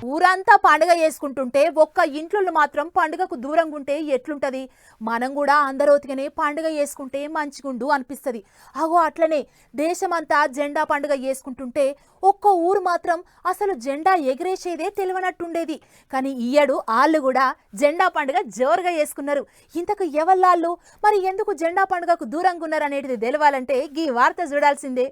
ఊరంతా పండుగ చేసుకుంటుంటే ఒక్క ఇంట్లో మాత్రం పండుగకు దూరంగా ఉంటే ఎట్లుంటది? మనం కూడా అందరోతిగానే పండుగ చేసుకుంటే మంచిగుండు అనిపిస్తుంది. అగో అట్లనే దేశమంతా జెండా పండుగ చేసుకుంటుంటే ఒక్క ఊరు మాత్రం అసలు జెండా ఎగిరేసేదే తెలియనట్టుండేది. కానీ ఈయడు వాళ్ళు కూడా జెండా పండుగ జోరుగా చేసుకున్నారు. ఇంతకు ఎవళ్ళాళ్ళు, మరి ఎందుకు జెండా పండుగకు దూరంగా ఉన్నారు అనేది తెలవాలంటే ఈ వార్త చూడాల్సిందే.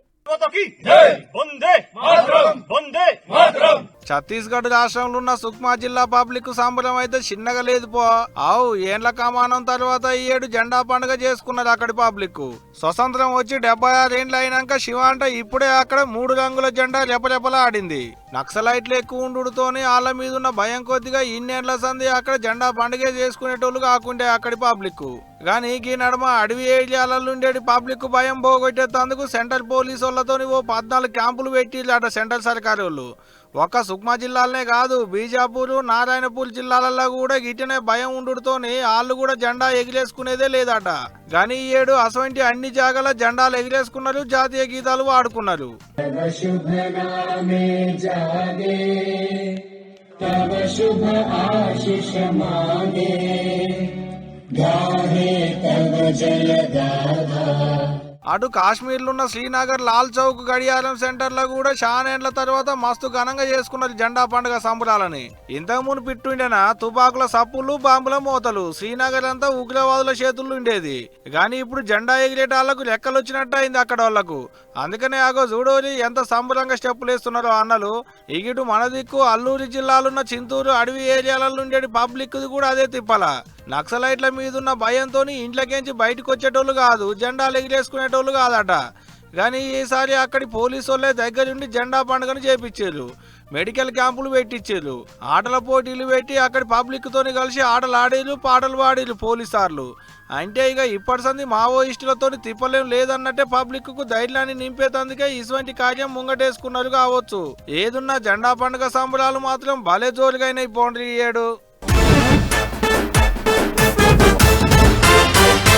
ఛత్తీస్గఢ్ రాష్ట్రంలో ఉన్న సుక్మా జిల్లా పబ్లిక్ సంబరం అయితే చిన్నగా లేదు పో. ఆవు ఏండ్ల కమానం తర్వాత ఈ ఏడు జెండా పండుగ చేసుకున్నారు అక్కడి పబ్లిక్. స్వతంత్రం వచ్చి 76 ఏండ్లు అయినాక శివాంట ఇప్పుడే అక్కడ 3 రంగుల జెండా రెపరెపలా ఆడింది. నక్సలైట్లు ఎక్కువ ఉండుతోని వాళ్ళ మీద ఉన్న భయం కొద్దిగా ఇన్నేళ్ల సంది అక్కడ జెండా పండుగ చేసుకునేటోళ్ళు కాకుండే అక్కడి పబ్లిక్. గానీ ఈ నడుమ అడవి ఏరియాలలో ఉండేది పబ్లిక్ భయం పోగొట్టేందుకు సెంట్రల్ పోలీసు వాళ్ళతోని ఓ 14 క్యాంపులు పెట్టిరట సెంట్రల్ సర్కారు వాళ్ళు. ఒక్క సుక్మా జిల్లాలనే కాదు, బీజాపూర్, నారాయణపూర్ జిల్లాలలో కూడా గిట్టనే భయం ఉండుతోని వాళ్ళు కూడా జెండా ఎగిరేసుకునేదే లేదట. గానీ ఈ ఏడు అసవంటి అన్ని జాగాల జెండాలు ఎగిరేసుకున్నారు, జాతీయ గీతాలు వాడుకున్నారు. అటు కాశ్మీర్లో ఉన్న శ్రీనగర్ లాల్ చౌక్ గడియారం సెంటర్ లో కూడా షానేండ్ల తర్వాత మస్తు ఘనంగా చేసుకున్నారు జెండా పండుగ సంబరాలని. ఇంతకు ముందు పిట్టుండేనా తుపాకుల సప్పులు, బాంబుల మోతలు, శ్రీనగర్ అంతా ఉగ్రవాదుల చేతుల్లో ఉండేది. గానీ ఇప్పుడు జెండా ఎగిరేటాళ్లకు లెక్కలు వచ్చినట్టు అయింది అక్కడ వాళ్లకు. అందుకనే ఆగో చూడోలి ఎంత సంబరంగా స్టెప్పులు వేస్తున్నారో అన్నలు. ఇగిటు మన దిక్కు అల్లూరి జిల్లాలున్న చింతూరు అడవి ఏరియాలలో ఉండేది పబ్లిక్ కూడా అదే తిప్పల. నక్సలైట్ల మీదున్న భయంతో ఇంట్లోకించి బయటకు వచ్చేటోళ్ళు కాదు, జెండాలు ఎగిరేసుకునేటోళ్ళు కాదట. కానీ ఈసారి అక్కడి పోలీసు వాళ్ళే దగ్గరుండి జెండా పండుగను చేపించారు. మెడికల్ క్యాంపులు పెట్టించారు, ఆటల పోటీలు పెట్టి అక్కడి పబ్లిక్ తోని కలిసి ఆటలు ఆడేరు, పాటలు పాడేరు పోలీసార్లు. అంటే ఇక ఇప్పటి సంది మావోయిస్టులతో తిప్పలేం లేదన్నట్టే పబ్లిక్ కు ధైర్యాన్ని నింపేతందుకే ఇటువంటి కార్యం ముంగటేసుకున్నారు కావచ్చు. ఏదున్నా జెండా పండుగ సంబరాలు మాత్రం భలే జోరుగా అయినాయి పోండ్రి ఏడు.